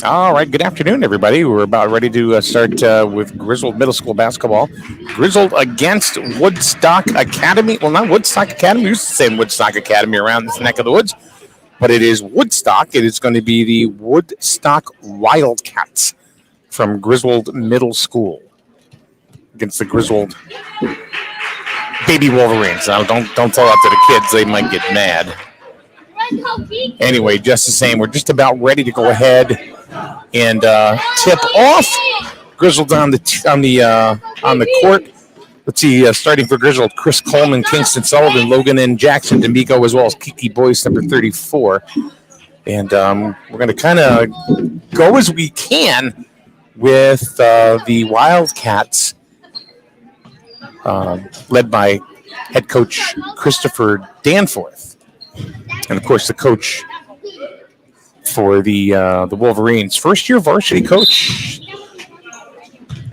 All right, good afternoon, everybody. We're about ready to start with Griswold Middle School basketball. Griswold against Woodstock Academy. Well, not Woodstock Academy. We used to say Woodstock Academy around this neck of the woods, but it is Woodstock. It is going to be the Woodstock Wildcats from Griswold Middle School against the Griswold Baby Wolverines. Now, don't tell that to the kids; they might get mad. Anyway, just the same, we're just about ready to go ahead and tip off. Griswold on the court. Let's see, starting for Griswold, Chris Coleman, Kingston Sullivan, Logan and Jackson D'Amico, as well as Kiki Boyce, number 34. And we're going to kind of go as we can with the Wildcats, led by head coach Christopher Danforth. And, of course, the coach for the Wolverines, first-year varsity coach,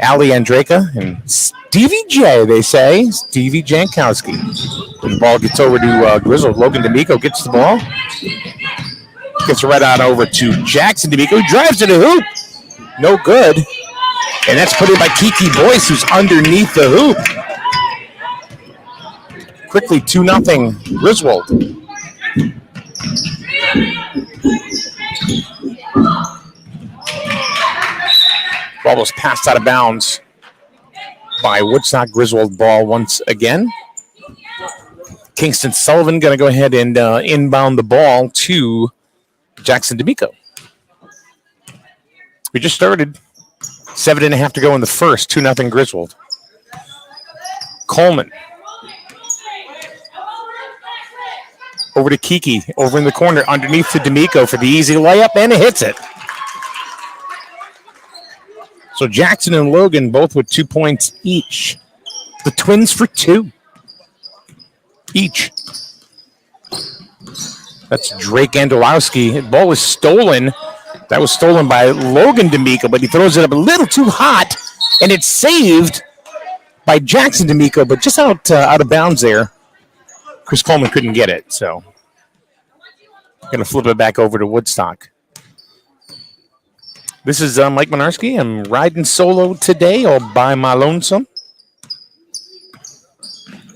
Ali Andraka and Stevie J, they say, Stevie Jankowski. And the ball gets over to Griswold. Logan D'Amico gets the ball. Gets right on over to Jackson D'Amico. He drives to the hoop. No good. And that's put in by Kiki Boyce, who's underneath the hoop. Quickly, 2-0 Griswold. Ball was passed out of bounds by Woodstock. Griswold ball once again. Kingston Sullivan going to go ahead and inbound the ball to Jackson D'Amico. We just started. 7.5 to go in the first. 2-0 Griswold. Coleman. Over to Kiki. Over in the corner. Underneath to D'Amico for the easy layup. And it hits it. So Jackson and Logan both with 2 points each. The Twins for 2 each. That's Drake Andolowski. The ball was stolen. That was stolen by Logan D'Amico, but he throws it up a little too hot, and it's saved by Jackson D'Amico, but just out of bounds there. Chris Coleman couldn't get it, so going to flip it back over to Woodstock. This is Mike Minarski. I'm riding solo today, all by my lonesome.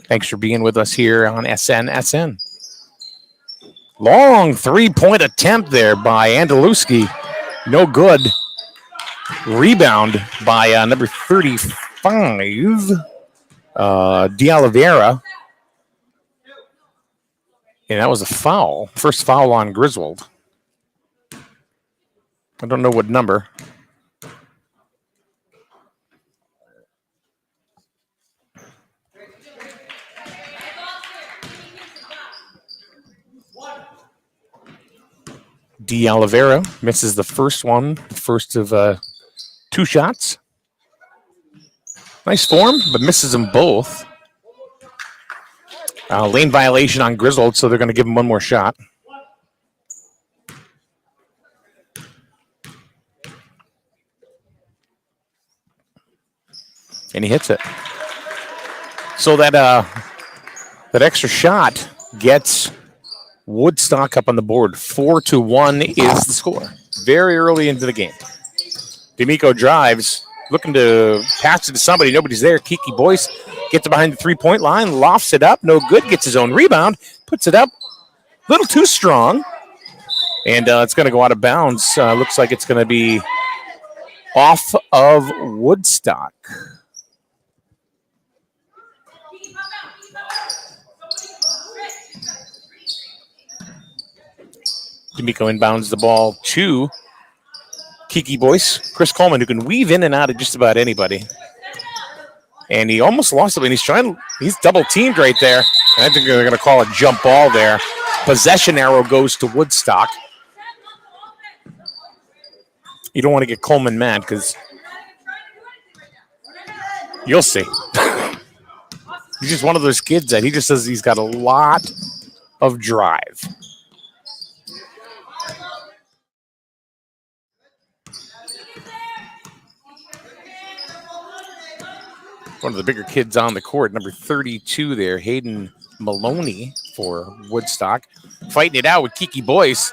Thanks for being with us here on SNSN. Long three-point attempt there by Andalewski. No good. Rebound by number 35, D'Oliveira. And that was a foul. First foul on Griswold. I don't know what number. D'Oliveira misses the first one, the first of 2 shots. Nice form, but misses them both. Lane violation on Griswold, so they're going to give him one more shot. And he hits it. So that extra shot gets Woodstock up on the board. 4-1 is the score. Very early into the game. D'Amico drives, looking to pass it to somebody. Nobody's there. Kiki Boyce gets it behind the three-point line, lofts it up. No good. Gets his own rebound. Puts it up. A little too strong. And it's going to go out of bounds. Looks like it's going to be off of Woodstock. D'Amico inbounds the ball to Kiki Boyce. Chris Coleman, who can weave in and out of just about anybody. And he almost lost it. And he's double teamed right there. And I think they're going to call a jump ball there. Possession arrow goes to Woodstock. You don't want to get Coleman mad because you'll see. He's just one of those kids that he just says he's got a lot of drive. One of the bigger kids on the court, number 32 there, Hayden Maloney for Woodstock. Fighting it out with Kiki Boyce.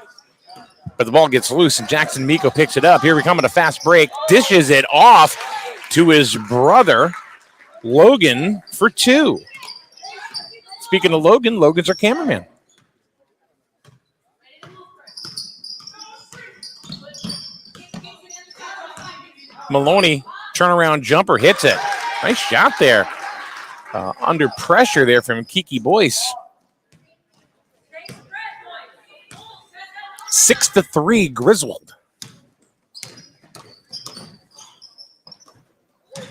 But the ball gets loose, and Jackson D'Amico picks it up. Here we come on a fast break. Dishes it off to his brother, Logan, for 2. Speaking of Logan, Logan's our cameraman. Maloney, turnaround jumper, hits it. Nice shot there. Under pressure there from Kiki Boyce. 6-3, Griswold.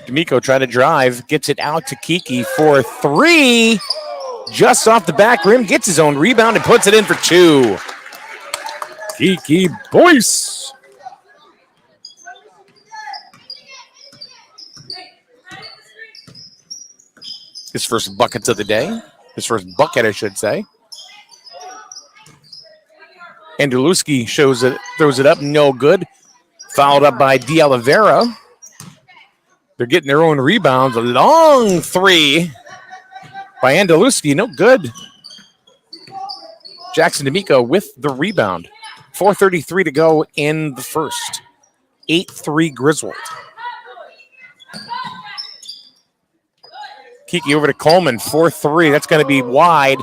D'Amico trying to drive, gets it out to Kiki for 3. Just off the back rim, gets his own rebound and puts it in for 2. Kiki Boyce. His first bucket of the day. His first bucket, I should say. Andrzejewski throws it up, no good. Fouled up by De Oliveira. They're getting their own rebounds. A long 3 by Andrzejewski, no good. Jackson D'Amico with the rebound. 4:33 to go in the first. 8-3 Griswold. Kiki over to Coleman, 4-3. That's going to be wide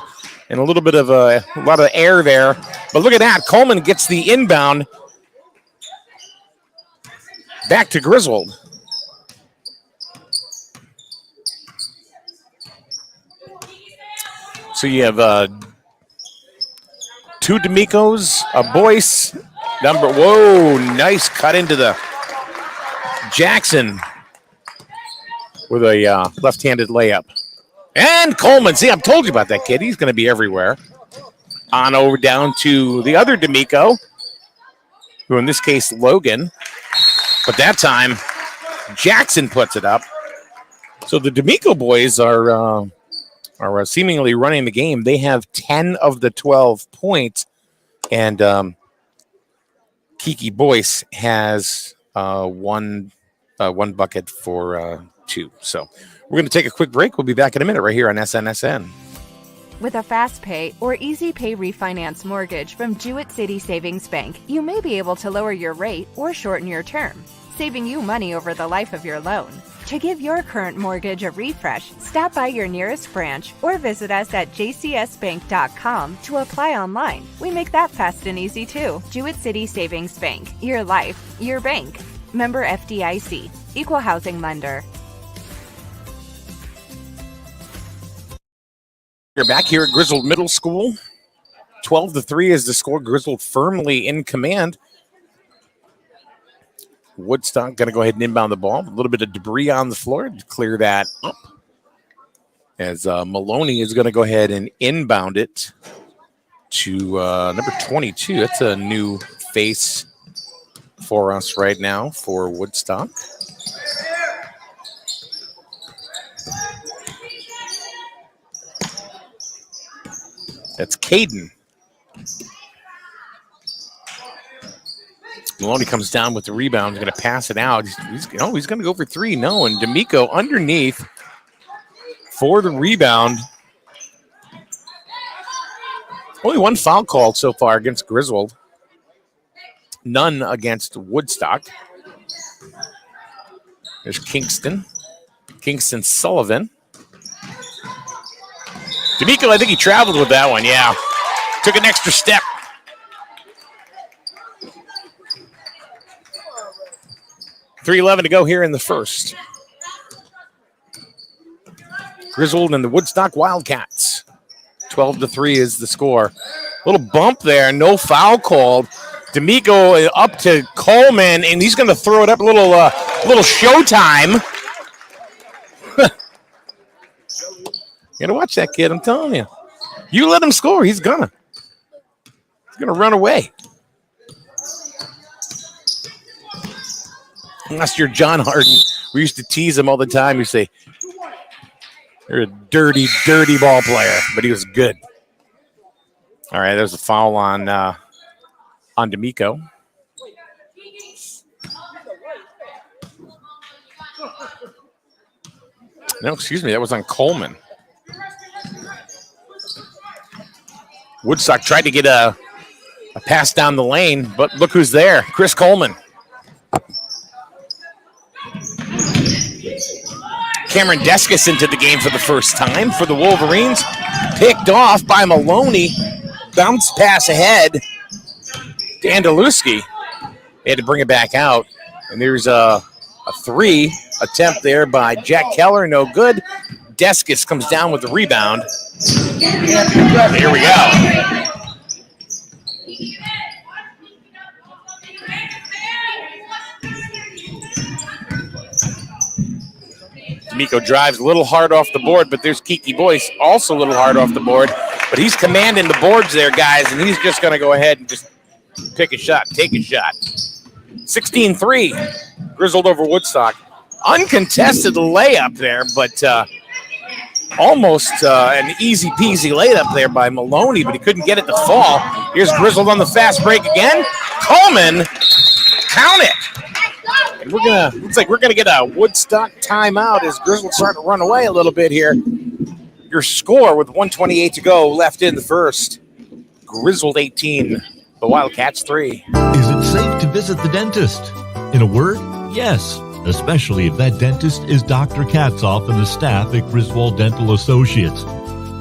and a little bit of a lot of air there. But look at that. Coleman gets the inbound back to Griswold. So you have 2 D'Amicos, a Boyce. Whoa, nice cut into the Jackson with a left-handed layup. And Coleman, see, I've told you about that kid. He's going to be everywhere. On over down to the other D'Amico, who in this case, Logan. But that time, Jackson puts it up. So the D'Amico boys are seemingly running the game. They have 10 of the 12 points. And Kiki Boyce has one bucket for 2. So we're going to take a quick break. We'll be back in a minute right here on SNSN. With a fast pay or easy pay refinance mortgage from Jewett City Savings Bank, you may be able to lower your rate or shorten your term, saving you money over the life of your loan. To give your current mortgage a refresh, stop by your nearest branch or visit us at jcsbank.com to apply online. We make that fast and easy too. Jewett City Savings Bank. Your life, your bank. Member FDIC. Equal housing lender. You're back here at Griswold Middle School. 12-3 is the score. Griswold firmly in command. Woodstock going to go ahead and inbound the ball. A little bit of debris on the floor to clear that up. As Maloney is going to go ahead and inbound it to number 22. That's a new face for us right now for Woodstock. That's Caden. Maloney comes down with the rebound. He's going to pass it out. He's going to go for 3. No, and D'Amico underneath for the rebound. Only 1 foul called so far against Griswold. None against Woodstock. There's Kingston Sullivan. D'Amico, I think he traveled with that one, yeah. Took an extra step. .3:11 to go here in the first. Griswold and the Woodstock Wildcats. 12-3 is the score. Little bump there, no foul called. D'Amico up to Coleman, and he's going to throw it up a little showtime. You got to watch that kid, I'm telling you. You let him score, he's gonna run away. Unless you're John Harden. We used to tease him all the time. We say, you're a dirty, dirty ball player, but he was good. All right, there's a foul on D'Amico. No, excuse me, that was on Coleman. Woodstock tried to get a A pass down the lane, but look who's there. Chris Coleman. Cameron Deskis into the game for the first time for the Wolverines. Picked off by Maloney. Bounce pass ahead to Andaluski. They had to bring it back out. And there's a 3 attempt there by Jack Keller. No good. Deskis comes down with the rebound. Here we go. D'Amico drives a little hard off the board, but there's Kiki Boyce also a little hard off the board. But he's commanding the boards there, guys, and he's just going to go ahead and just pick a shot, take a shot. 16-3, Griswold over Woodstock. Uncontested layup there, but almost an easy-peasy layup there by Maloney, but he couldn't get it to fall. Here's Griswold on the fast break again. Coleman, count it. And looks like we're gonna get a Woodstock timeout as Griswold starting to run away a little bit here. Your score with 1:28 to go left in the first. Griswold 18, the Wildcats 3. Is it safe to visit the dentist? In a word, yes, especially if that dentist is Dr. Katzoff and the staff at Griswold Dental Associates.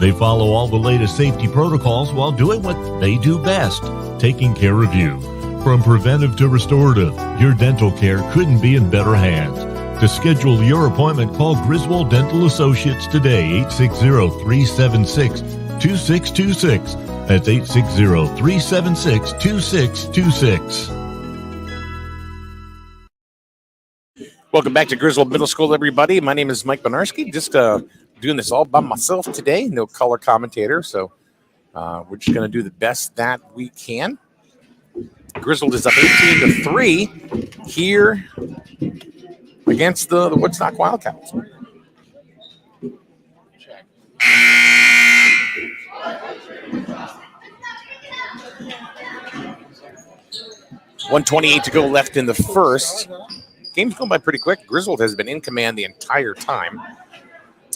They follow all the latest safety protocols while doing what they do best, taking care of you. From preventive to restorative, your dental care couldn't be in better hands. To schedule your appointment, call Griswold Dental Associates today, 860-376-2626. That's 860-376-2626. Welcome back to Griswold Middle School, everybody. My name is Mike Bonarski. Just doing this all by myself today. No color commentator, so we're just going to do the best that we can. Griswold is up 18-3 here against the Woodstock Wildcats. $1:28 to go left in the first. Game's going by pretty quick. Griswold has been in command the entire time.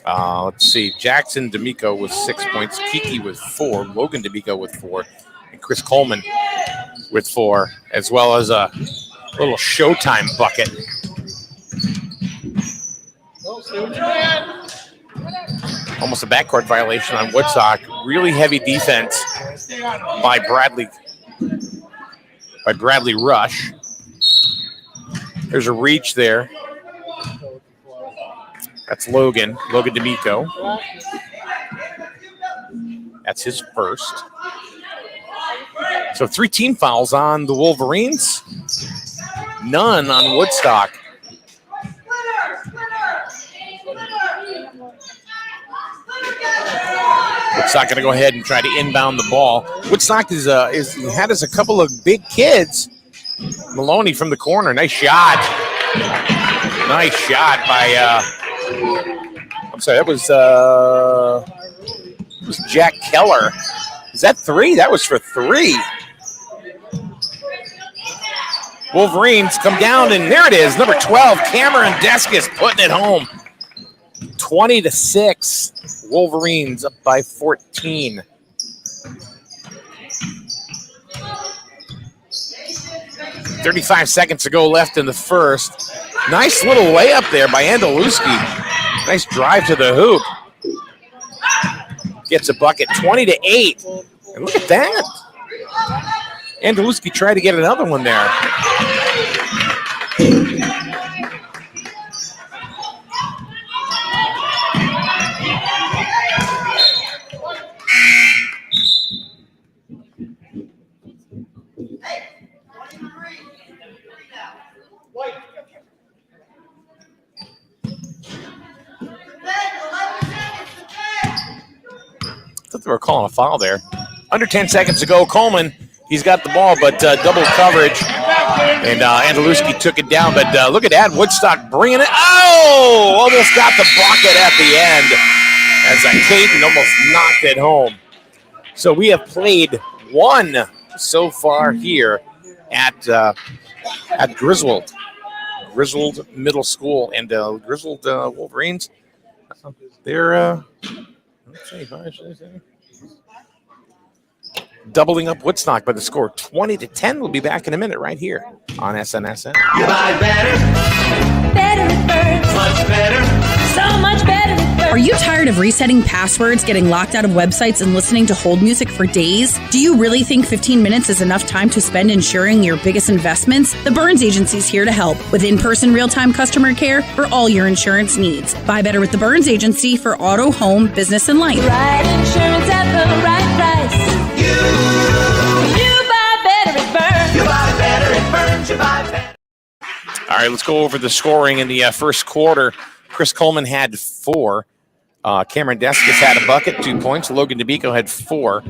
Let's see. Jackson D'Amico with 6 points. Kiki with 4. Logan D'Amico with 4. And Chris Coleman with 4, as well as a little Showtime bucket. Almost a backcourt violation on Woodstock. Really heavy defense by Bradley Rush. There's a reach there. That's Logan D'Amico. That's his first. So 3 team fouls on the Wolverines. None on Woodstock. Woodstock going to go ahead and try to inbound the ball. Woodstock has a couple of big kids. Maloney from the corner. Nice shot. Nice shot by, I'm sorry, that was Jack Keller. Is that 3? That was for 3. Wolverines come down, and there it is, number 12, Cameron Deskis putting it home. 20-6. Wolverines up by 14. $35 seconds to go left in the first. Nice little layup there by Andaluski. Nice drive to the hoop. Gets a bucket, 20-8. And look at that. Andaluski tried to get another one there. I thought they were calling a foul there. Under 10 seconds to go. Coleman, he's got the ball, but double coverage. And Andaluski took it down. But look at that. Woodstock bringing it. Oh! Almost got the bucket at the end as Caden almost knocked it home. So we have played 1 so far here at Griswold. Griswold Middle School. And Griswold Wolverines, they're... doubling up Woodstock by the score 20-10. We'll be back in a minute right here on SNSN. You buy better. Better it burns. Much better. So much better it burns. Are you tired of resetting passwords, getting locked out of websites, and listening to hold music for days? Do you really think 15 minutes is enough time to spend ensuring your biggest investments? The Burns Agency is here to help with in-person real-time customer care for all your insurance needs. Buy better with the Burns Agency for auto, home, business, and life. Right insurance at the right price. You buy better it burns. You buy better it burns. You buy better. All right, let's go over the scoring in the first quarter. Chris Coleman had 4. Cameron Deskis had a bucket, 2 points. Logan D'Amico had 4.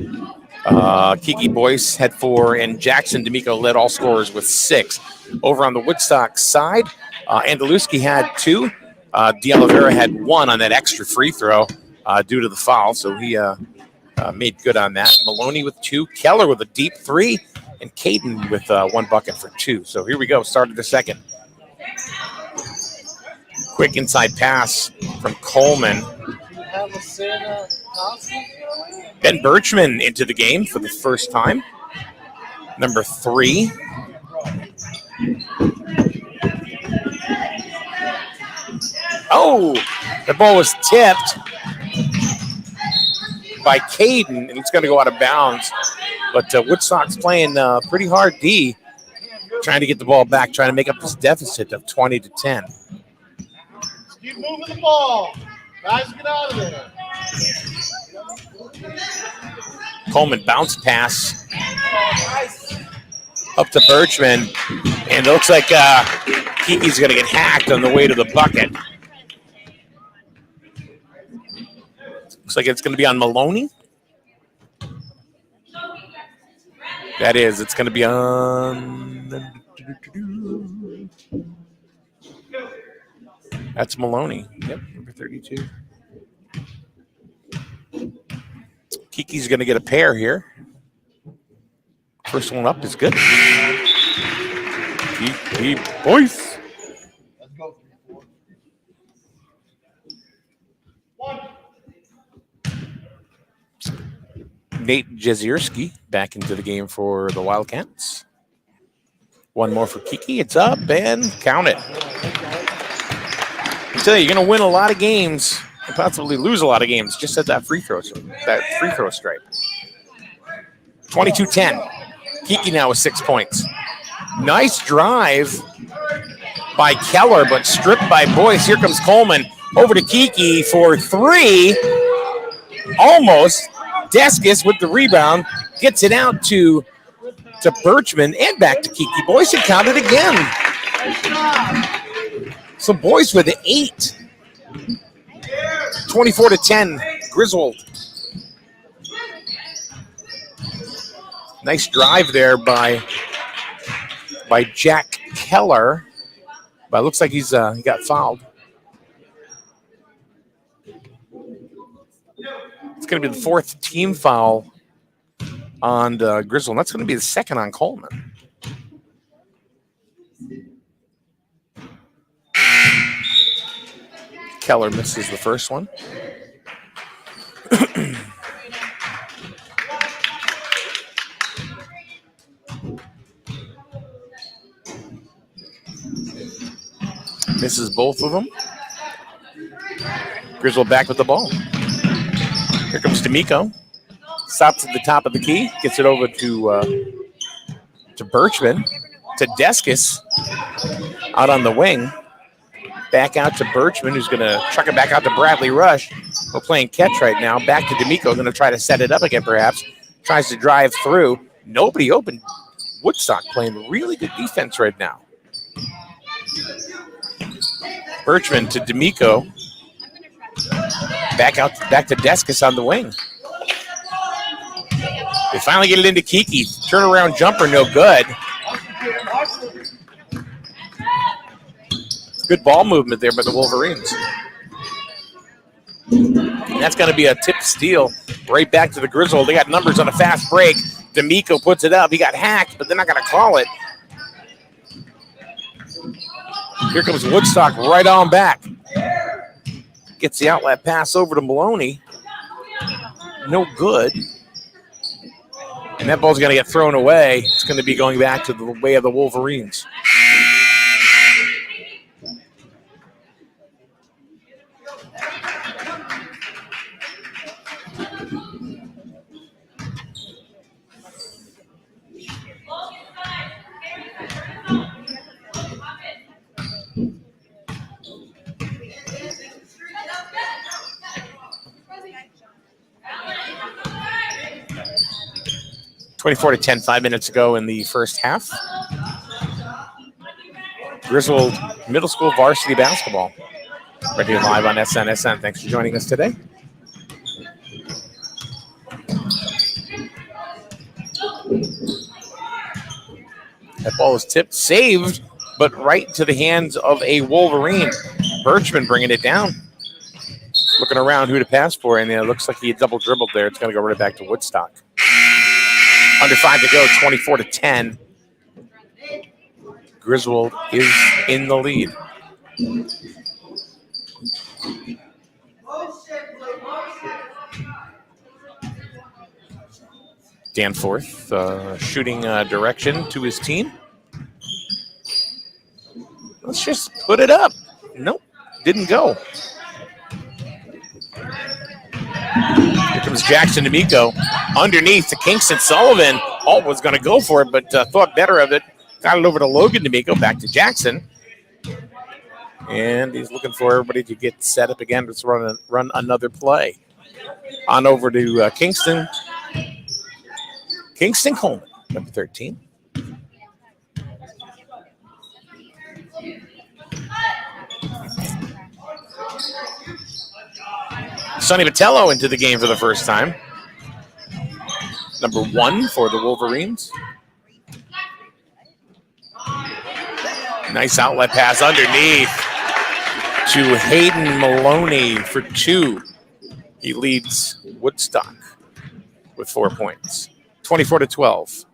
Kiki Boyce had 4. And Jackson D'Amico led all scorers with 6. Over on the Woodstock side, Andaluski had 2. De Oliveira had 1 on that extra free throw due to the foul. So he made good on that. Maloney with 2. Keller with a deep 3. And Caden with 1 bucket for 2. So here we go. Start of the second. Quick inside pass from Coleman. Ben Birchman into the game for the first time. Number 3. Oh, the ball was tipped by Caden, and it's going to go out of bounds. But Woodstock's playing pretty hard D, trying to get the ball back, trying to make up this deficit of 20-10. Keep moving the ball. Guys, get out of there. Coleman bounce pass up to Birchman, and it looks like Kiki's going to get hacked on the way to the bucket. Looks like it's going to be on Maloney. That is, it's going to be on. That's Maloney. Yep, number 32. Kiki's going to get a pair here. First one up is good. Kiki Boyce. Let's go. 3-4. Nate Jezierski back into the game for the Wildcats. 1 more for Kiki. It's up and count it. I tell you, you're going to win a lot of games and possibly lose a lot of games just at that free throw stripe. 22-10. Kiki now with 6 points. Nice drive by Keller, but stripped by Boyce. Here comes Coleman over to Kiki for 3. Almost. Deskis with the rebound. Gets it out to Birchman and back to Kiki. Boyce had counted again. So Boyce with 8. 24-10. Griswold. Nice drive there by Jack Keller. But it looks like he got fouled. It's going to be the 4th team foul on Griswold. That's going to be the 2nd on Coleman. Keller misses the first one. Misses both of them. Griswold back with the ball. Here comes D'Amico. Stops at the top of the key. Gets it over to Birchman. To Deskis. Out on the wing. Back out to Birchman, who's going to chuck it back out to Bradley Rush. We're playing catch right now. Back to D'Amico. Going to try to set it up again, perhaps. Tries to drive through. Nobody open. Woodstock playing really good defense right now. Birchman to D'Amico. Back to Deskis on the wing. They finally get it into Kiki. Turnaround jumper, no good. Good ball movement there by the Wolverines. And that's going to be a tip steal right back to the Griswold. They got numbers on a fast break. D'Amico puts it up. He got hacked, but they're not going to call it. Here comes Woodstock right on back. Gets the outlet pass over to Maloney. No good. And that ball's going to get thrown away. It's going to be going back to the way of the Wolverines. (24-10), 5 minutes ago in the first half. Griswold Middle School varsity basketball. Right here live on SNSN. Thanks for joining us today. That ball is tipped, saved, but right to the hands of a Wolverine. Birchman bringing it down. Looking around who to pass for, and it looks like he double dribbled there. It's going to go right back to Woodstock. Under 5 to go, 24-10. Griswold is in the lead. Danforth shooting direction to his team. Let's just put it up. Nope, didn't go. Here comes Jackson D'Amico underneath to Kingston Sullivan. Alt was going to go for it, but thought better of it. Got it over to Logan D'Amico, back to Jackson. And he's looking for everybody to get set up again to run another play. On over to Kingston. Kingston Coleman, number 13. Sonny Vitello into the game for the first time. Number 1 for the Wolverines. Nice outlet pass underneath to Hayden Maloney for 2. He leads Woodstock with 4 points. 24-12.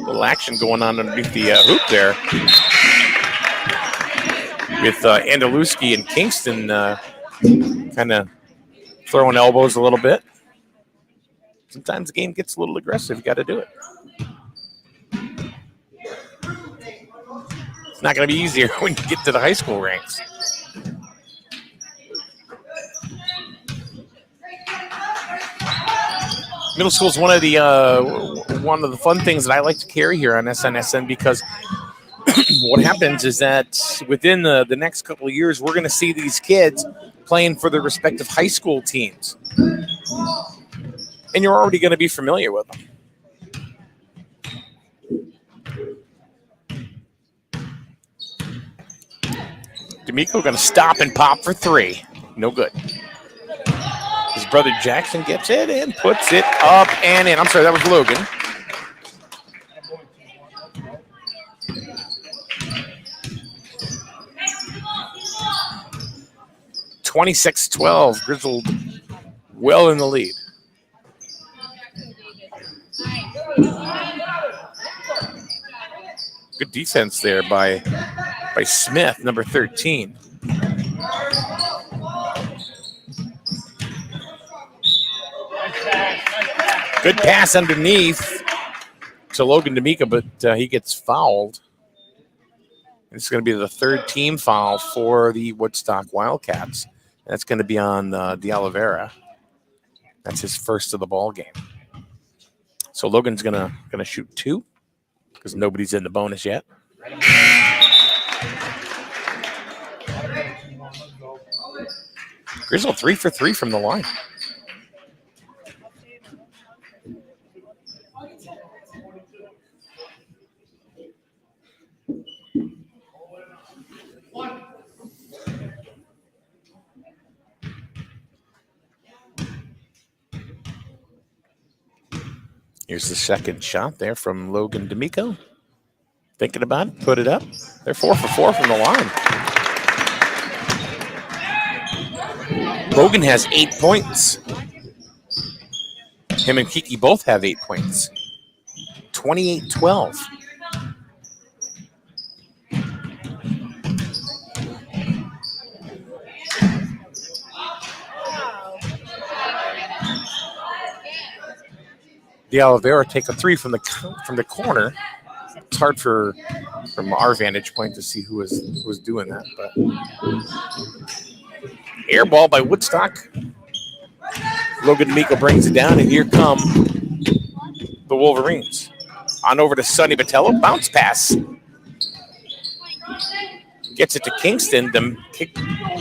Little action going on underneath the hoop there. With Andaluski and Kingston kind of throwing elbows a little bit. Sometimes the game gets a little aggressive. You got to do it. It's not going to be easier when you get to the high school ranks. Middle school is one of the fun things that I like to carry here on SNSN because what happens is that within the next couple of years, we're going to see these kids playing for their respective high school teams. And you're already going to be familiar with them. D'Amico going to stop and pop for 3. No good. His brother Jackson gets it and puts it up and in. I'm sorry, that was Logan. (26-12). Griswold well in the lead. Good defense there by Smith, number 13. Good pass underneath to Logan D'Amico, but he gets fouled. This is going to be the 3rd team foul for the Woodstock Wildcats. That's going to be on De Oliveira. That's his first of the ball game. So Logan's gonna shoot 2 because nobody's in the bonus yet. Griswold 3 for 3 from the line. Here's the second shot there from Logan D'Amico. Thinking about it, put it up. They're 4 for 4 from the line. Logan has 8 points. Him and Kiki both have 8 points. 28-12. De Oliveira take a three from the corner. It's hard from our vantage point to see who was doing that, but air ball by Woodstock. Logan Miko brings it down, and here come the Wolverines. On over to Sonny Botello, bounce pass. Gets it to Kingston.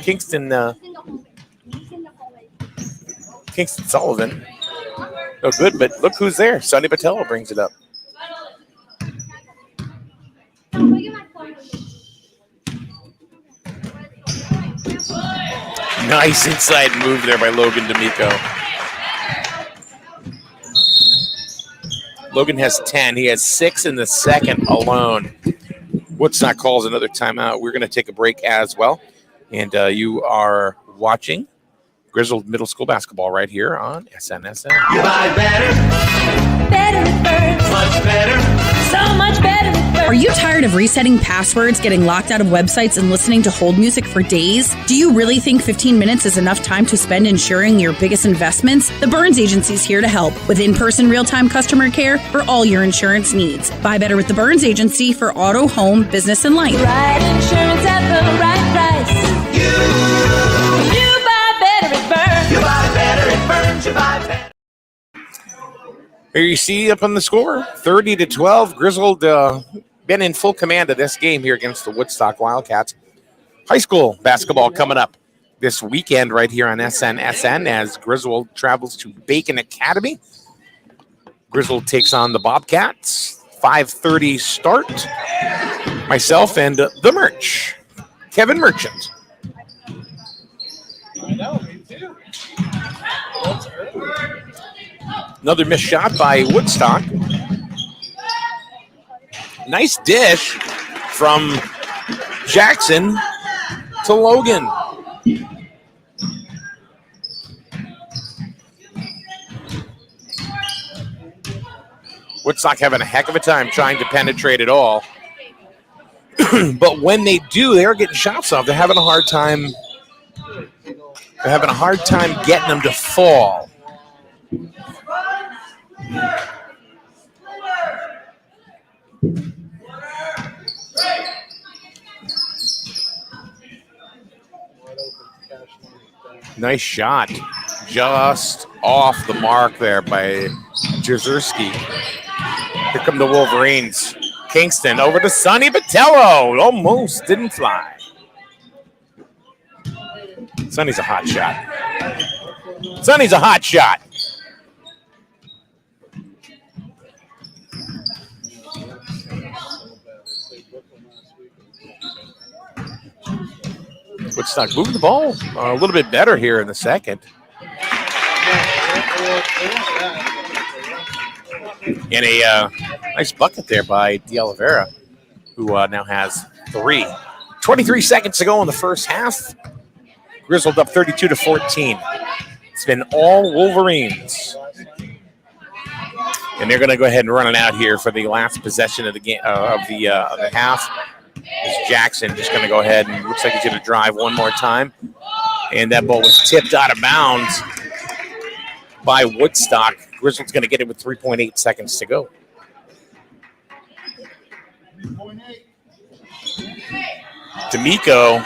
Kingston Sullivan. No good, but look who's there. Sonny Botello brings it up. Nice inside move there by Logan D'Amico. Logan has 10. He has 6 in the second alone. Woodstock calls another timeout. We're going to take a break as well. And you are watching Griswold Middle School basketball right here on SNSN. You buy better. Better it burns. Much better. So much better it burns. Are you tired of resetting passwords, getting locked out of websites, and listening to hold music for days? Do you really think 15 minutes is enough time to spend ensuring your biggest investments? The Burns Agency is here to help with in-person real-time customer care for all your insurance needs. Buy better with the Burns Agency for auto, home, business, and life. Right insurance at the right price. You buy better it burns. You buy better it burns. You buy better. Here you see up on the score, 30-12. Griswold been in full command of this game here against the Woodstock Wildcats. High school basketball coming up this weekend right here on SNSN as Griswold travels to Bacon Academy. Griswold takes on the Bobcats. 5:30 start. Myself and the Merch, Kevin Merchant. I know, me too. That's early. Another missed shot by Woodstock. Nice dish from Jackson to Logan. Woodstock having a heck of a time trying to penetrate it all. But when they do, they're getting shots off. They're having a hard time. They're having a hard time getting them to fall. Nice shot. Just off the mark there by Jezerski. Here come the Wolverines. Kingston over to Sonny Botello. Almost didn't fly. Sonny's a hot shot. Sonny's a hot shot. Woodstock moving the ball a little bit better here in the second. And a nice bucket there by De Oliveira, who now has 3. 23 seconds to go in the first half. Griswold up 32-14. It's been all Wolverines. And they're going to go ahead and run it out here for the last possession of the game of the half. Is Jackson just going to go ahead and looks like he's going to drive one more time. And that ball was tipped out of bounds by Woodstock. Griswold's going to get it with 3.8 seconds to go. D'Amico,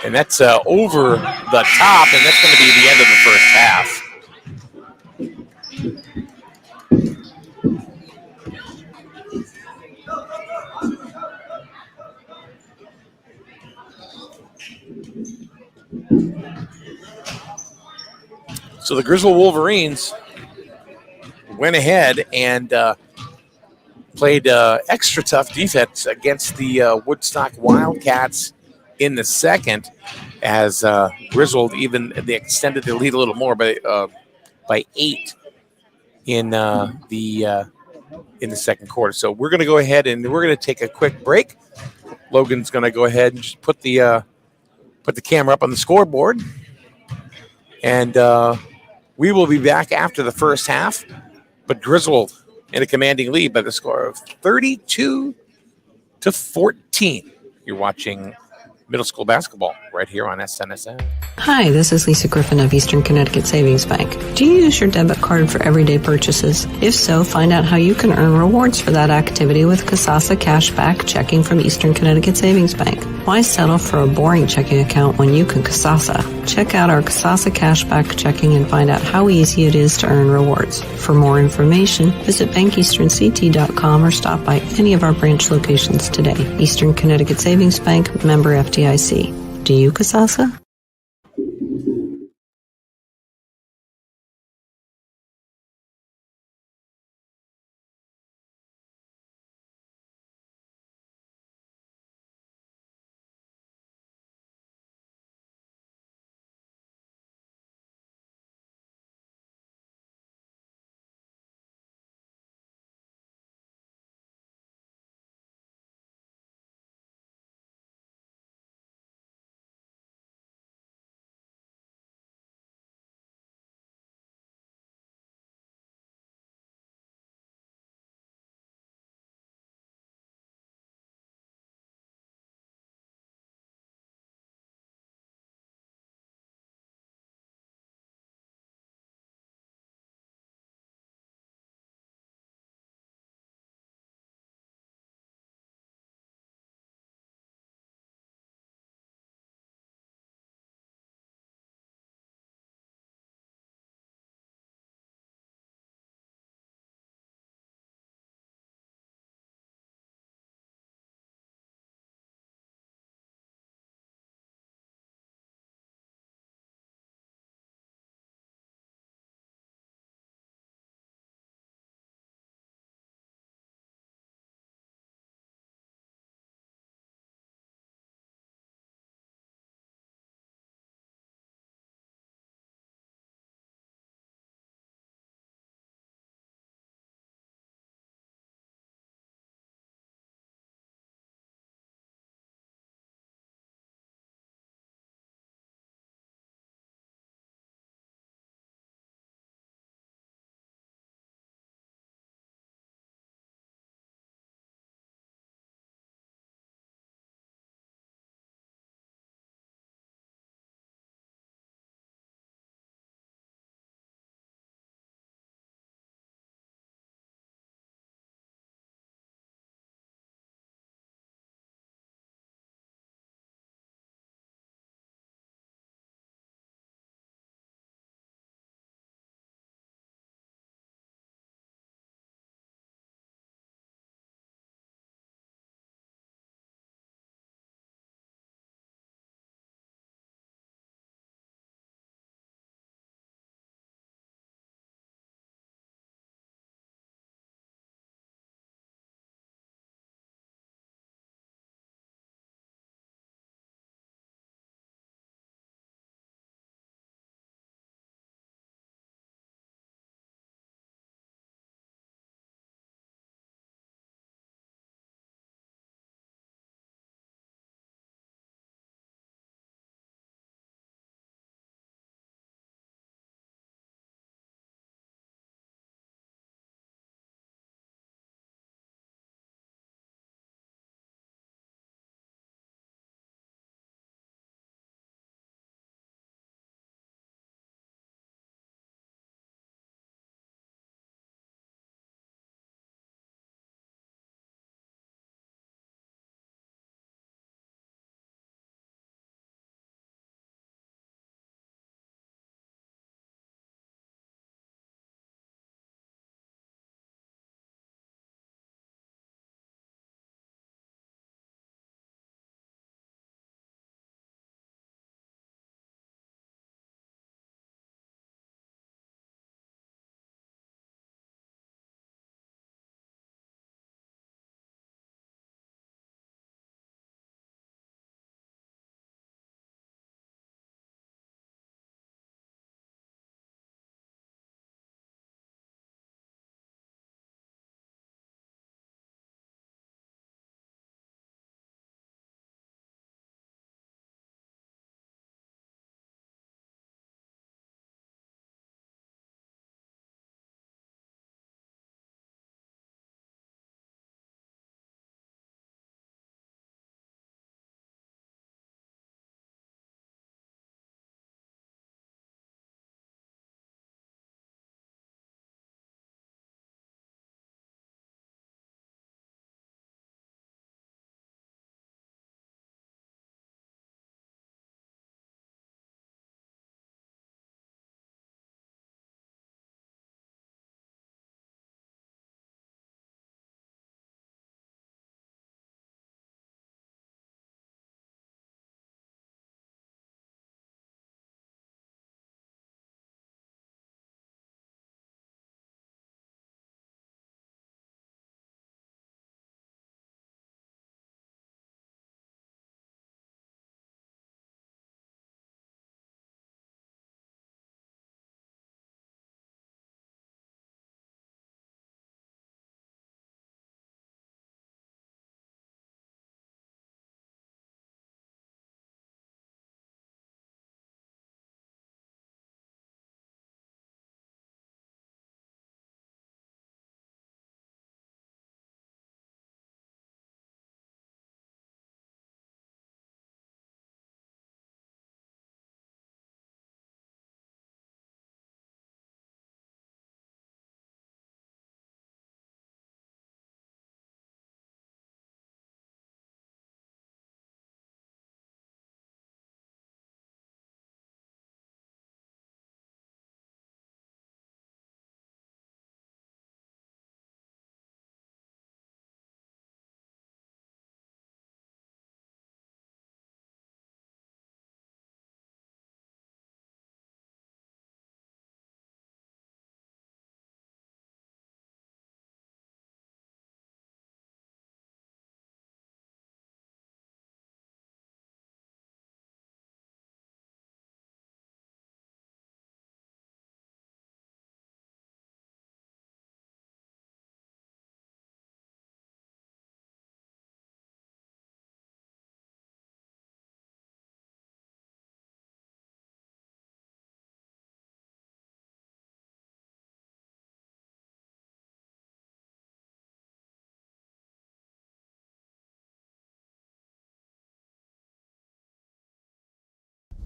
and that's over the top, and that's going to be the end of the first half. So the Griswold Wolverines went ahead and played extra tough defense against the Woodstock Wildcats in the second, as Griswold they extended the lead a little more by 8 in the second quarter. So we're going to go ahead and we're going to take a quick break. Logan's going to go ahead and just put the camera up on the scoreboard, and we will be back after the first half. But Griswold in a commanding lead by the score of 32-14. You're watching middle school basketball. right here on SNSN. Hi, this is Lisa Griffin of Eastern Connecticut Savings Bank. Do you use your debit card for everyday purchases? If so, find out how you can earn rewards for that activity with Kasasa Cashback Checking from Eastern Connecticut Savings Bank. Why settle for a boring checking account when you can Kasasa? Check out our Kasasa Cashback Checking and find out how easy it is to earn rewards. For more information, visit bankeasternct.com or stop by any of our branch locations today. Eastern Connecticut Savings Bank, member FDIC. Do you Kasasa?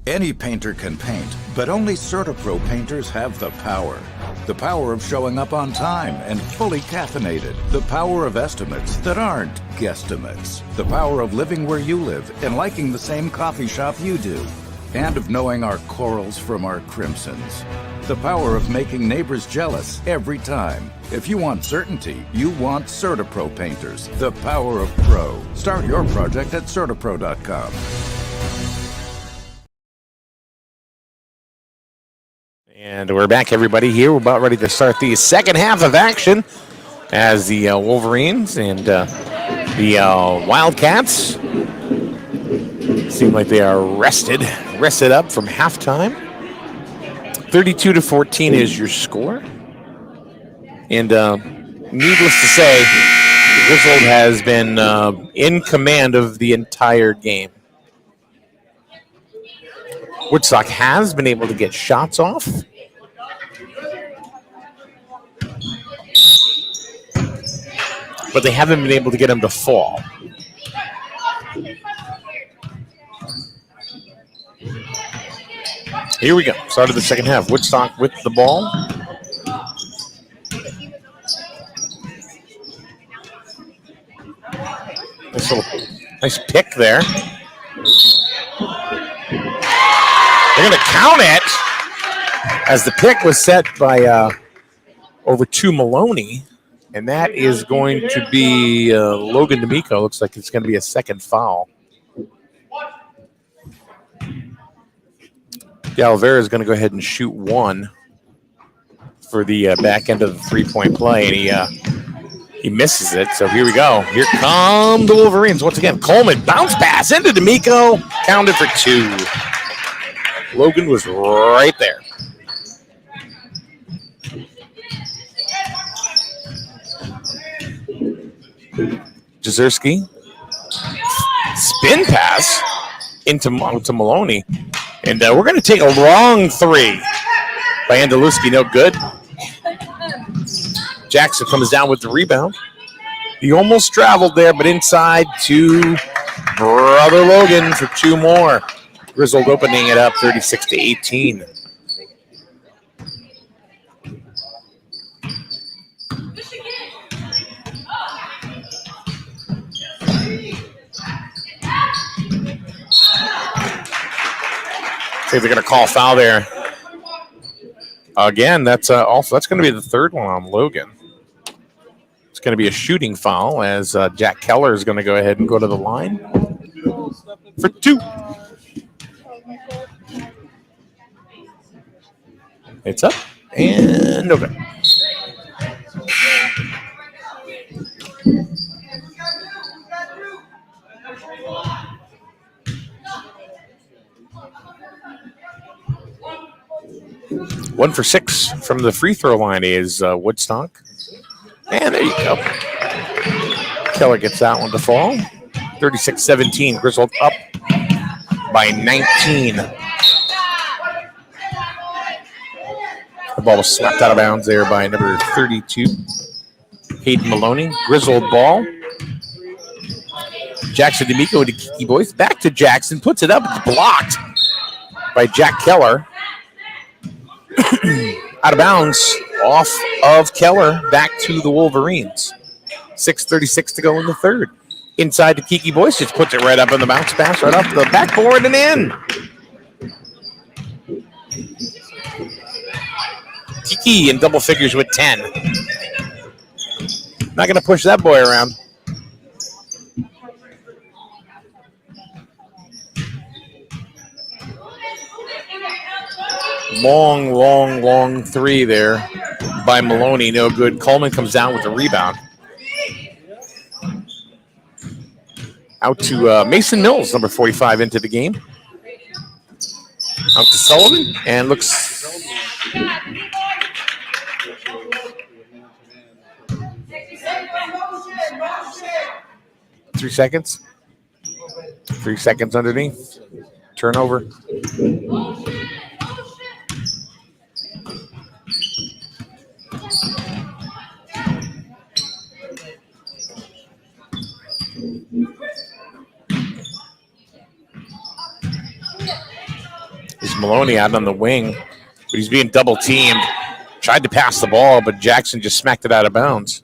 Any painter can paint, but only CertaPro painters have the power. The power of showing up on time and fully caffeinated. The power of estimates that aren't guesstimates. The power of living where you live and liking the same coffee shop you do. And of knowing our corals from our crimsons. The power of making neighbors jealous every time. If you want certainty, you want CertaPro painters. The power of pro. Start your project at CertaPro.com. And we're back, everybody. Here we're about ready to start the second half of action as the Wolverines and the Wildcats seem like they are rested up from halftime. 32-14 is your score. And needless to say, Griswold has been in command of the entire game. Woodstock has been able to get shots off. But they haven't been able to get them to fall. Here we go. Start of the second half. Woodstock with the ball. Nice pick there. They're going to count it as the pick was set by over to Maloney. And that is going to be Logan D'Amico. Looks like it's going to be a second foul. Galvera is going to go ahead and shoot one for the back end of the three-point play, and he misses it. So here we go. Here come the Wolverines once again. Coleman, bounce pass into D'Amico, counted for two. Logan was right there. Jezierski, spin pass into Maloney. And we're going to take a long three by Andaluski. No good. Jackson comes down with the rebound. He almost traveled there, but inside to Brother Logan for two more. Griswold opening it up 36-18. They're going to call foul there. Again, that's going to be the third one on Logan. It's going to be a shooting foul as Jack Keller is going to go ahead and go to the line for two. It's up and no good. One for six from the free throw line is Woodstock. And there you go. Keller gets that one to fall. 36-17. Griswold up by 19. The ball was swept out of bounds there by number 32, Hayden Maloney. Griswold ball. Jackson D'Amico to Kiki Boyce. Back to Jackson. Puts it up. It's blocked by Jack Keller. Out of bounds, off of Keller, back to the Wolverines. 6:36 to go in the third. Inside to Kiki Boyce, just puts it right up on the bounce pass, right off the backboard and in. Kiki in double figures with 10. Not going to push that boy around. Long three there by Maloney. No good. Coleman comes down with the rebound. Out to Mason Mills, number 45, into the game. Out to Sullivan, and looks... 3 seconds. 3 seconds underneath. Turnover. Here's Maloney out on the wing, but he's being double teamed. Tried to pass the ball, but Jackson just smacked it out of bounds.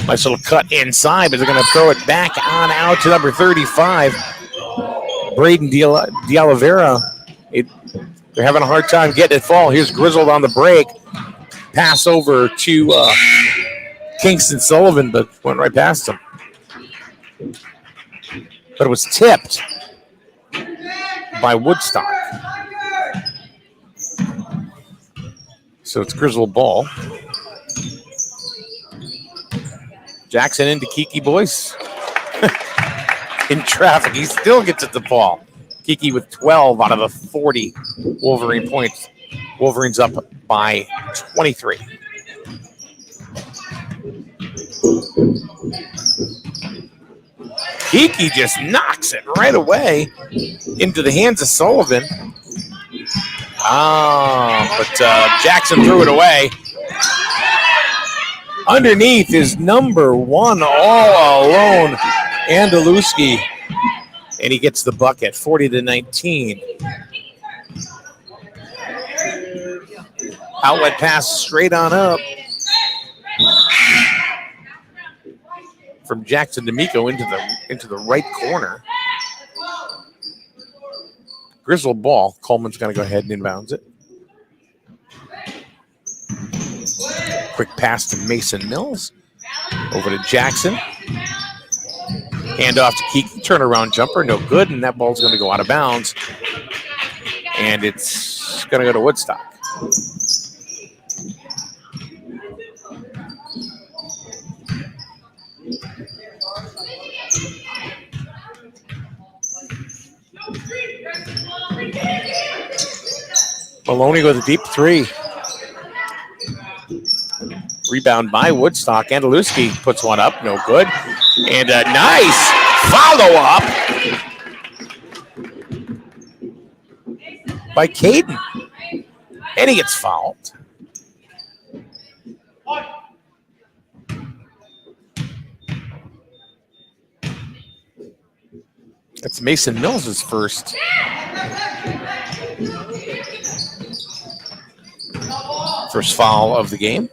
Nice little cut inside, but they're going to throw it back on out to number 35, Braden De Oliveira. They're having a hard time getting it fall. Here's Griswold on the break. Pass over to Kingston Sullivan, but went right past him. But it was tipped by Woodstock. So it's Griswold ball. Jackson into Kiki Boyce. In traffic, he still gets it to ball. Kiki with 12 out of the 40 Wolverine points. Wolverines up by 23. Kiki just knocks it right away into the hands of Sullivan. But Jackson threw it away. Underneath is number 1 all alone, Andaluski. And he gets the bucket, 40-19. Outlet pass straight on up from Jackson D'Amico into the right corner. Griswold ball. Coleman's going to go ahead and inbounds it. Quick pass to Mason Mills. Over to Jackson. Hand off to Kiki. Turnaround jumper. No good. And that ball's going to go out of bounds. And it's going to go to Woodstock. Maloney with a deep three. Rebound by Woodstock. Andaluski puts one up. No good. And a nice follow-up by Caden. And he gets fouled. That's Mason Mills' first. First foul of the game.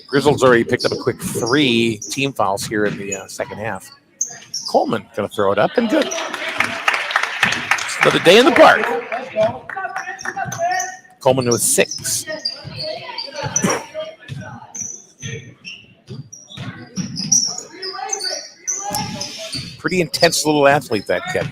Griswold's already picked up a quick 3 team fouls here in the second half. Coleman going to throw it up and good. It's another day in the park. Coleman with 6. Pretty intense little athlete, that kid.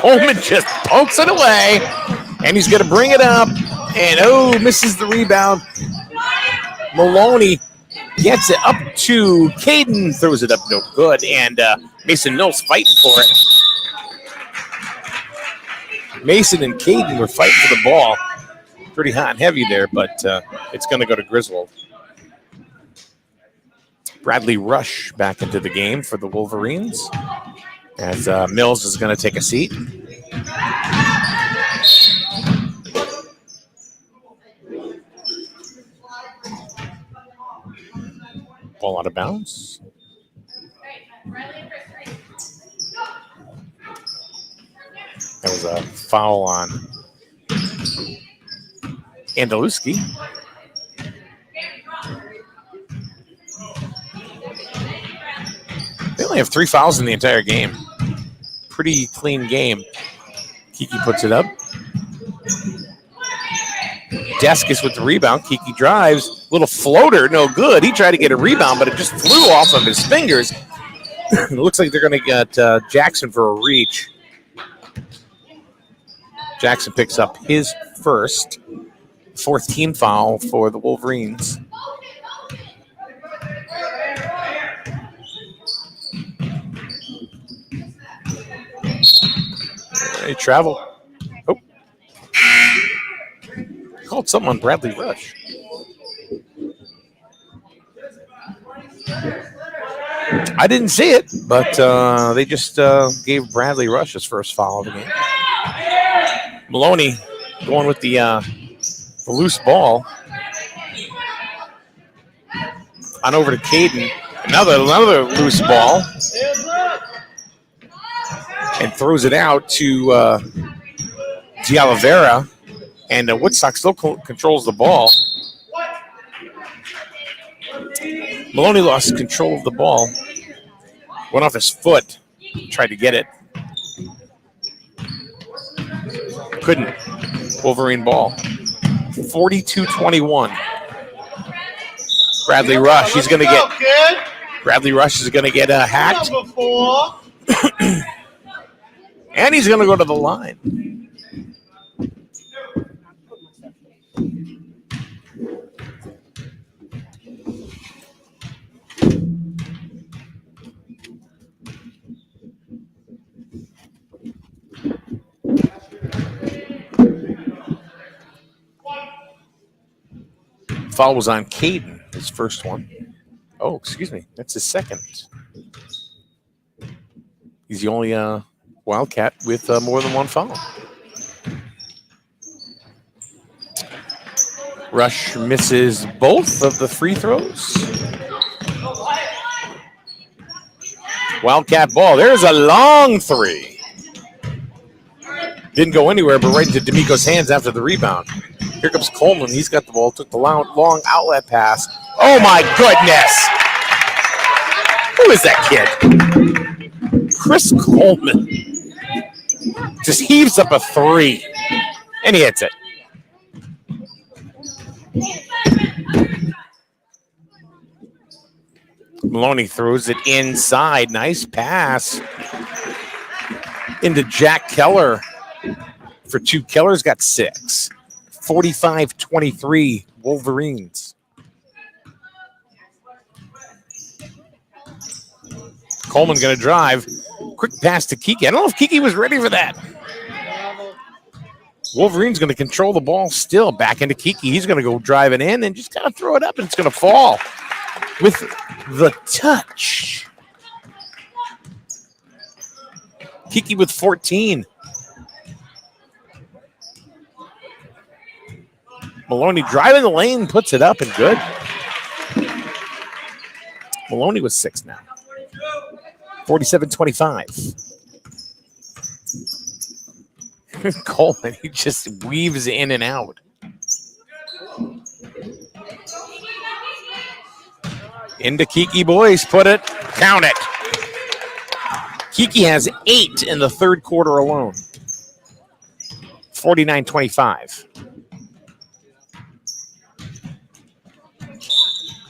Coleman just pokes it away, and he's going to bring it up, and misses the rebound. Maloney gets it up to Caden, throws it up, no good, and Mason Mills fighting for it. Mason and Caden were fighting for the ball. Pretty hot and heavy there, but it's going to go to Griswold. Bradley Rush back into the game for the Wolverines, as Mills is going to take a seat. Ball out of bounds. That was a foul on Andaluski. They only have 3 fouls in the entire game. Pretty clean game. Kiki puts it up. Deskis with the rebound. Kiki drives. Little floater, no good. He tried to get a rebound, but it just flew off of his fingers. It looks like they're going to get Jackson for a reach. Jackson picks up his first 4th team foul for the Wolverines. They travel. Oh. Called something on Bradley Rush. I didn't see it, but they just gave Bradley Rush his first foul of the game. Maloney going with the loose ball. On over to Caden. Another loose ball. And throws it out to D'Oliveira. And Woodstock still controls the ball. Maloney lost control of the ball. Went off his foot. Tried to get it. Couldn't. Wolverine ball. 42-21. Bradley Rush. He's going to get. Bradley Rush is going to get hacked. And he's going to go to the line. Foul was on Caden, his first one. Oh, excuse me. That's his second. He's the only Wildcat with more than one foul. Rush misses both of the free throws. Wildcat ball. There's a long three. Didn't go anywhere, but right into D'Amico's hands after the rebound. Here comes Coleman. He's got the ball. Took the long outlet pass. Oh, my goodness. Who is that kid? Chris Coleman. Just heaves up a three. And he hits it. Maloney throws it inside. Nice pass into Jack Keller. For two, Keller's got 6. 45-23 Wolverines. Coleman going to drive. Quick pass to Kiki. I don't know if Kiki was ready for that. Wolverine's going to control the ball still. Back into Kiki. He's going to go driving in and just kind of throw it up, and it's going to fall with the touch. Kiki with 14. Maloney driving the lane, puts it up and good. Maloney with 6 now. 47-25. Coleman, he just weaves in and out. Into Kiki, boys. Put it. Count it. Kiki has 8 in the third quarter alone. 49-25.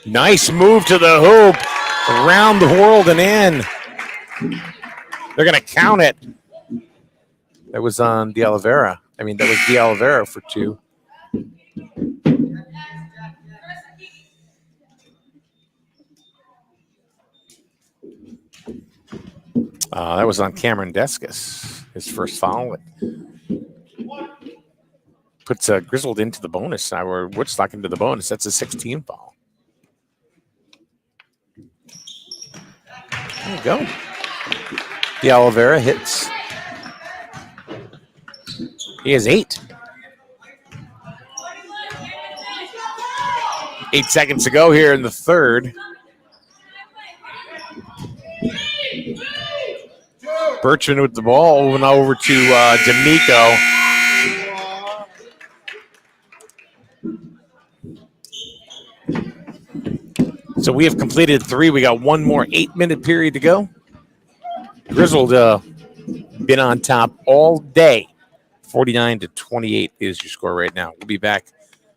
Nice move to the hoop. Around the world and in. They're going to count it. That was on D'Oliveira. That was D'Oliveira for 2. That was on Cameron Deskus, his first foul. Puts Griswold into the bonus. Now we're Woodstock into the bonus. That's a 16 foul. There you go. D'Oliveira hits. He has 8. 8 seconds to go here in the third. Birchman with the ball moving over to D'Amico. So we have completed 3. We got one more 8-minute period to go. Griswold been on top all day. 49-28 is your score right now. We'll be back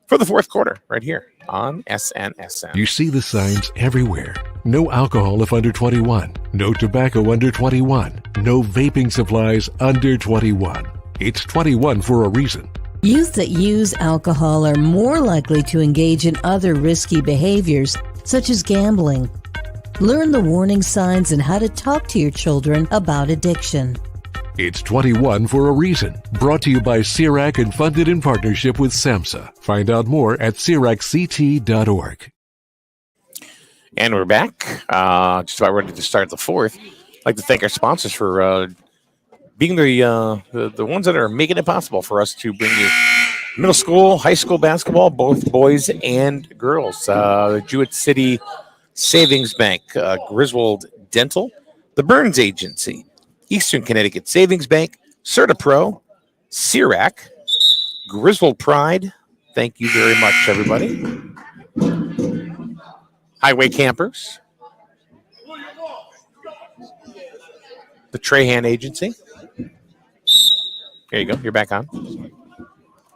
for the fourth quarter right here on SNSN. You see the signs everywhere. No alcohol if under 21. No tobacco under 21. No vaping supplies under 21. It's 21 for a reason. Youth that use alcohol are more likely to engage in other risky behaviors, such as gambling. Learn the warning signs and how to talk to your children about addiction. It's 21 for a reason. Brought to you by CIRAC and funded in partnership with SAMHSA. Find out more at CIRACCT.org. And we're back. Just about ready to start the fourth. I'd like to thank our sponsors for being the ones that are making it possible for us to bring you middle school, high school basketball, both boys and girls. Jewett City Savings Bank, Griswold Dental, the Burns Agency, Eastern Connecticut Savings Bank, CertaPro, CIRAC, Griswold Pride. Thank you very much, everybody. Highway Campers, the Trahan Agency. There you go. You're back on.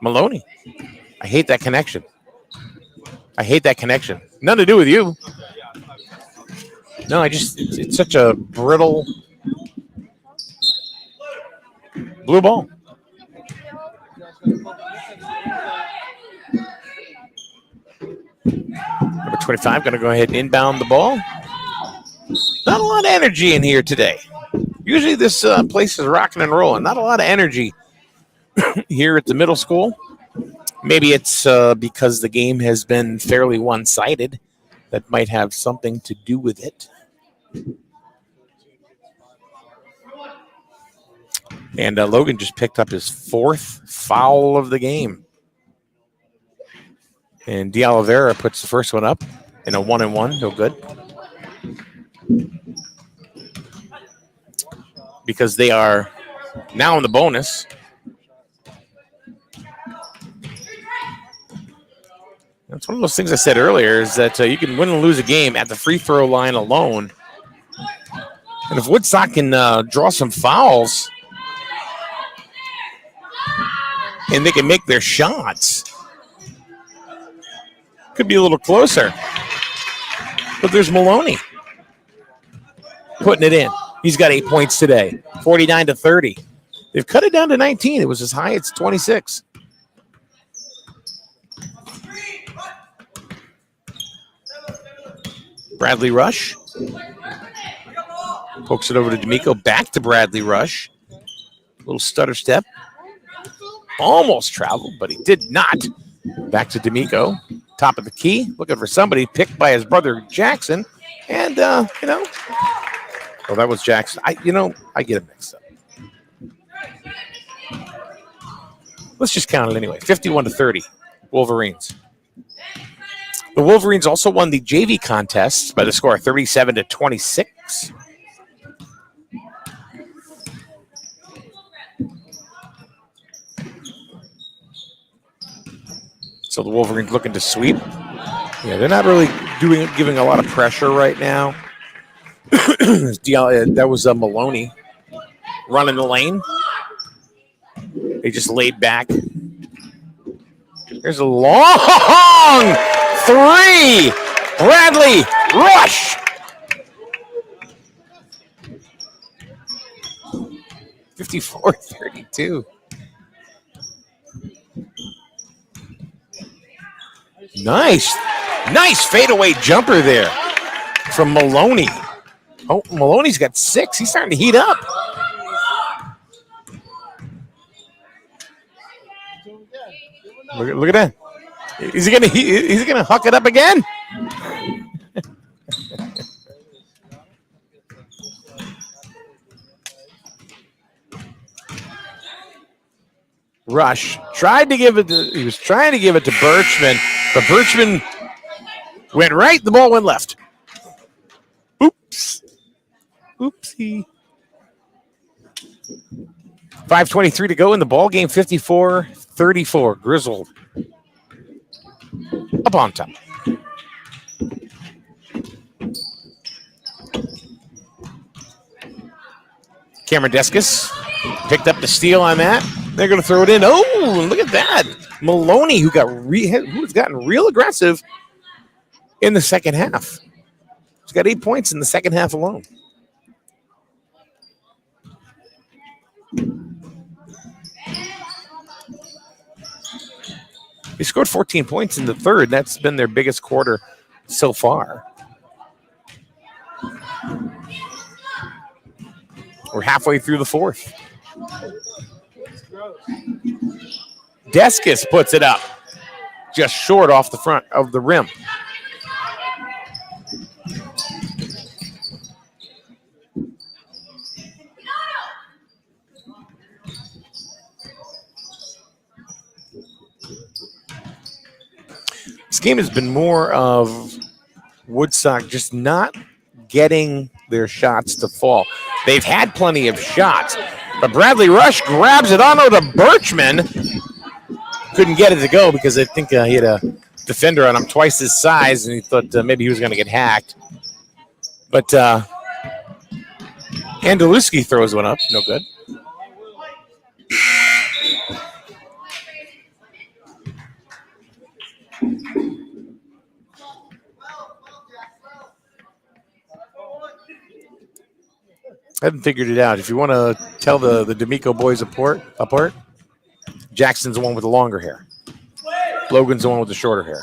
Maloney. I hate that connection. Nothing to do with you. No, it's such a brittle blue ball. Number 25 going to go ahead and inbound the ball. Not a lot of energy in here today. Usually this place is rocking and rolling. Not a lot of energy here at the middle school. Maybe it's because the game has been fairly one-sided. That might have something to do with it. And Logan just picked up his fourth foul of the game. And De Oliveira puts the first one up in a 1-and-1. No good. Because they are now in the bonus. That's one of those things I said earlier is that you can win and lose a game at the free throw line alone. And if Woodstock can draw some fouls and they can make their shots, could be a little closer. But there's Maloney putting it in. He's got 8 points today, 49-30. They've cut it down to 19. It was as high as 26. Bradley Rush pokes it over to D'Amico. Back to Bradley Rush. Little stutter step. Almost traveled, but he did not. Back to D'Amico. Top of the key. Looking for somebody. Picked by his brother Jackson. And, well, that was Jackson. I get it mixed up. Let's just count it anyway. 51-30. Wolverines. The Wolverines also won the JV contest by the score of 37-26. So the Wolverines looking to sweep. Yeah, they're not really giving a lot of pressure right now. That was Maloney running the lane. They just laid back. There's a long three. Bradley Rush. 54-32. Nice fadeaway jumper there from Maloney. Oh, Maloney's got 6. He's starting to heat up. Look at that. Is he gonna huck it up again? Rush tried to give it to Birchman, but Birchman went right, the ball went left. Oopsie. 5:23 to go in the ball game, 54-34. Griswold up on top. Cameron Deskus picked up the steal on that. They're going to throw it in. Oh, look at that. Maloney, who's gotten real aggressive in the second half. He's got 8 points in the second half alone. They scored 14 points in the third. That's been their biggest quarter so far. We're halfway through the fourth. Deskus puts it up just short off the front of the rim. This game has been more of Woodstock just not getting their shots to fall. They've had plenty of shots, but Bradley Rush grabs it onto the Birchman. Couldn't get it to go because I think he had a defender on him twice his size, and he thought maybe he was going to get hacked. But Andaluski throws one up. No good. I haven't figured it out. If you want to tell the D'Amico boys apart, Jackson's the one with the longer hair. Logan's the one with the shorter hair.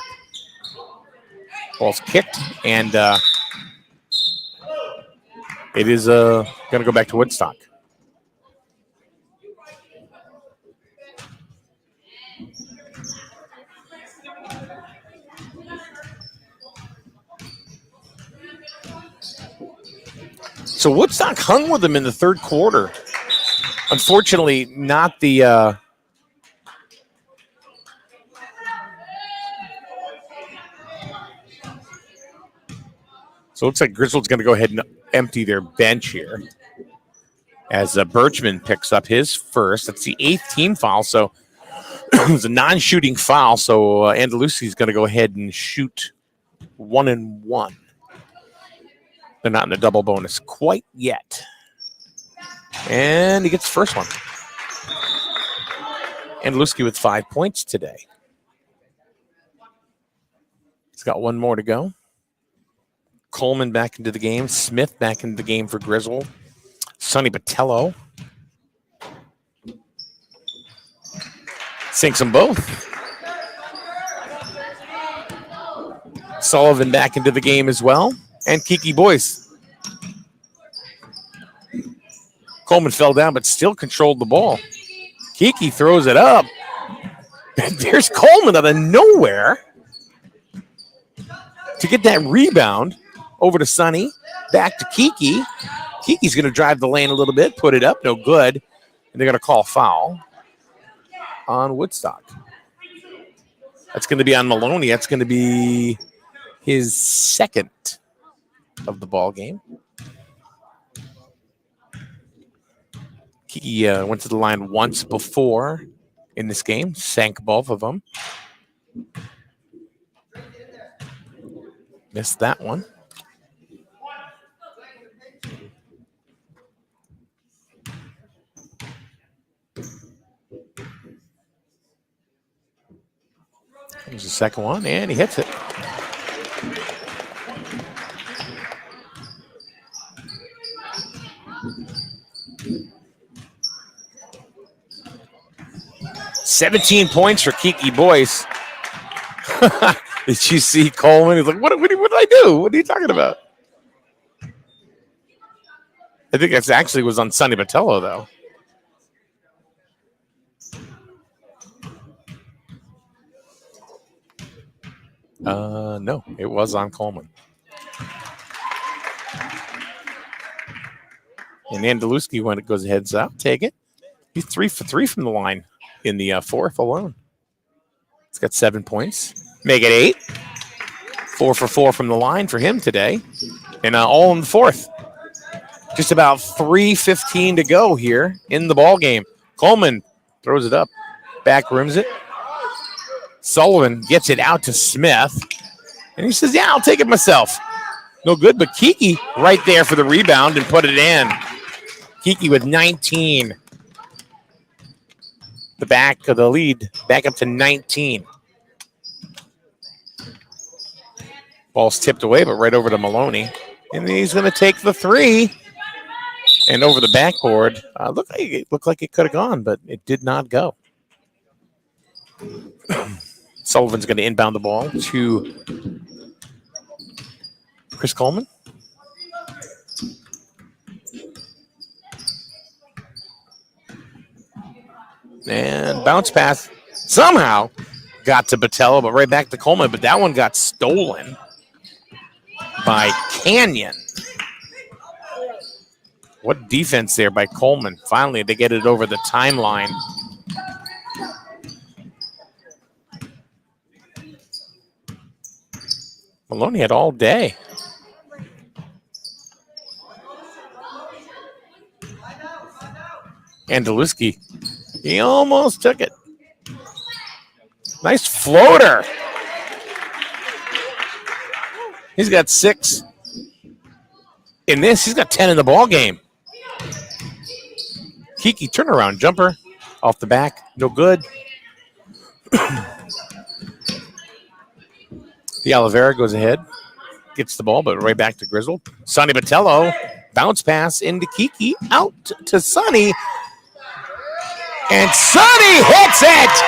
Ball's kicked, and it is going to go back to Woodstock. So Woodstock hung with them in the third quarter. Unfortunately, not the so it looks like Griswold's going to go ahead and empty their bench here as Birchman picks up his first. That's the 8th team foul, so it was a non-shooting foul. So Andalusi's going to go ahead and shoot 1-1. They're not in the double bonus quite yet. And he gets the first one. Andaluski with 5 points today. He's got one more to go. Coleman back into the game. Smith back into the game for Griswold. Sonny Botello sinks them both. Sullivan back into the game as well. And Kiki Boyce. Coleman fell down, but still controlled the ball. Kiki throws it up. And there's Coleman out of nowhere to get that rebound over to Sonny. Back to Kiki. Kiki's going to drive the lane a little bit, put it up, no good. And they're going to call foul on Woodstock. That's going to be on Maloney. That's going to be his second of the ball game. Kiki went to the line once before in this game, sank both of them. Missed that one. There's the second one, and he hits it. "17 points for Kiki Boyce." Did you see Coleman? He's like, what did I do? What are you talking about? I think that actually was on Sonny Botello, though. No, it was on Coleman. And Andaluski, when it goes heads up, take it. He's 3 for 3 from the line in the fourth alone. He's got 7 points. Make it 8. 4 for 4 from the line for him today. And all in the fourth. Just about 3:15 to go here in the ball game. Coleman throws it up. Back rims it. Sullivan gets it out to Smith. And he says, yeah, I'll take it myself. No good, but Kiki right there for the rebound and put it in. Kiki with 19. The back of the lead, back up to 19. Ball's tipped away, but right over to Maloney. And he's going to take the three. And over the backboard. Looked like it could have gone, but it did not go. Sullivan's going to inbound the ball to Chris Coleman. And bounce pass somehow got to Botello, but right back to Coleman. But that one got stolen by Canyon. What defense there by Coleman. Finally, they get it over the timeline. Maloney had all day. Andaluski, he almost took it. Nice floater. He's got 6 in this. He's got 10 in the ball game. Kiki turnaround jumper off the back, no good. The Oliveira goes ahead, gets the ball, but right back to Griswold. Sonny Botello, bounce pass into Kiki, out to Sonny. And Sonny hits it!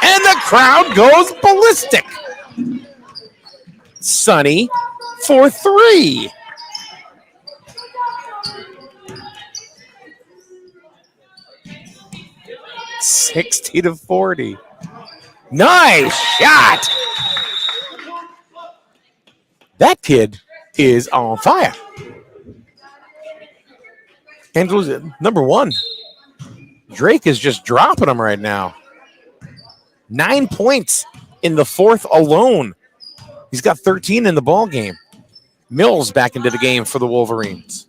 And the crowd goes ballistic. Sonny for 3. $60-40. Nice shot. That kid is on fire. Andrews, number 1. Drake is just dropping them right now. 9 points in the 4th alone. He's got 13 in the ball game. Mills back into the game for the Wolverines.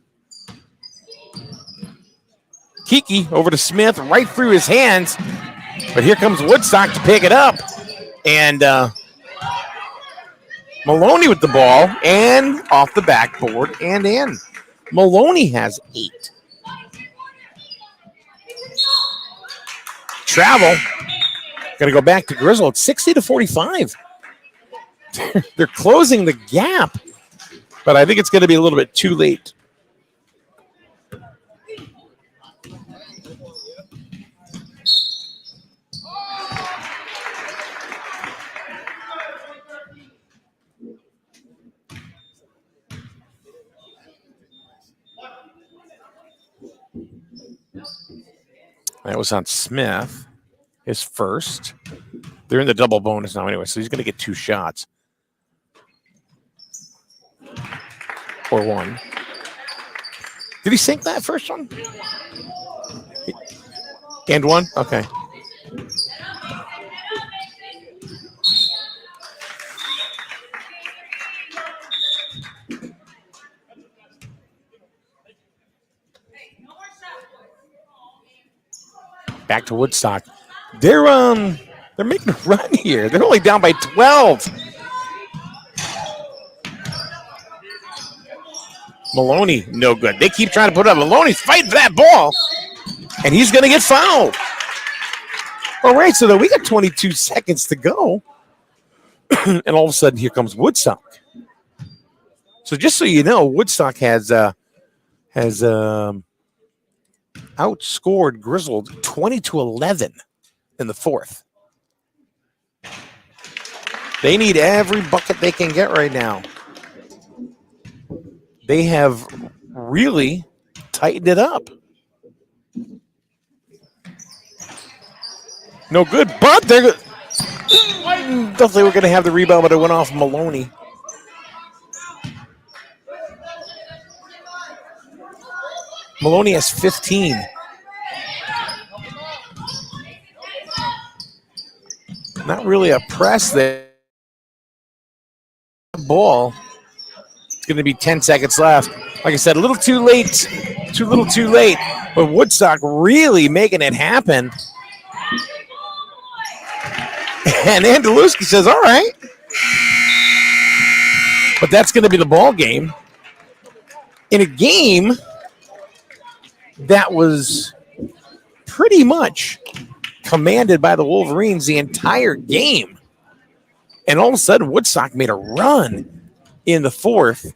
Kiki over to Smith, right through his hands. But here comes Woodstock to pick it up. And Maloney with the ball and off the backboard and in. Maloney has 8. Travel. Got to go back to Griswold. 60-45. They're closing the gap. But I think it's going to be a little bit too late. That was on Smith, his first. They're in the double bonus now anyway, so he's going to get 2 shots. Or 1. Did he sink that first one? And 1? Okay. Back to Woodstock. They're making a run here. They're only down by 12. Maloney, no good. They keep trying to put it up. Maloney's fighting for that ball, and he's going to get fouled. All right, so then we got 22 seconds to go, and all of a sudden here comes Woodstock. So just so you know, Woodstock has outscored Griswold 20-11 in the 4th. They need every bucket they can get right now. They have really tightened it up. No good, but they're good. Thought they were going to have the rebound, but it went off Maloney. Maloney has 15. Not really a press there. Ball. It's going to be 10 seconds left. Like I said, a little too late. Too little too late. But Woodstock really making it happen. And Andaluski says, all right. But that's going to be the ball game. In a game that was pretty much commanded by the Wolverines the entire game. And all of a sudden, Woodstock made a run in the 4th,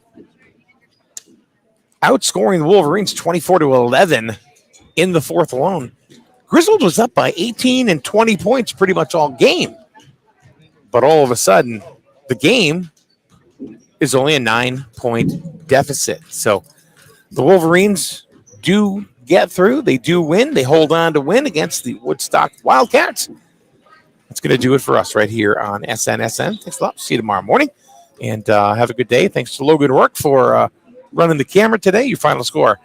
outscoring the Wolverines 24-11 in the 4th alone. Griswold was up by 18 and 20 points pretty much all game. But all of a sudden, the game is only a 9-point deficit. So the Wolverines do get through. They do win. They hold on to win against the Woodstock Wildcats. That's going to do it for us right here on SNSN. Thanks a lot. See you tomorrow morning. And have a good day. Thanks to Logan Rourke for running the camera today. Your final score.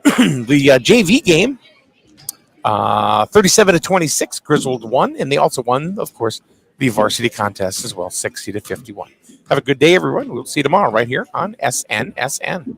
The JV game, 37-26. Griswold won. And they also won, of course, the varsity contest as well, 60 to 51. Have a good day, everyone. We'll see you tomorrow right here on SNSN.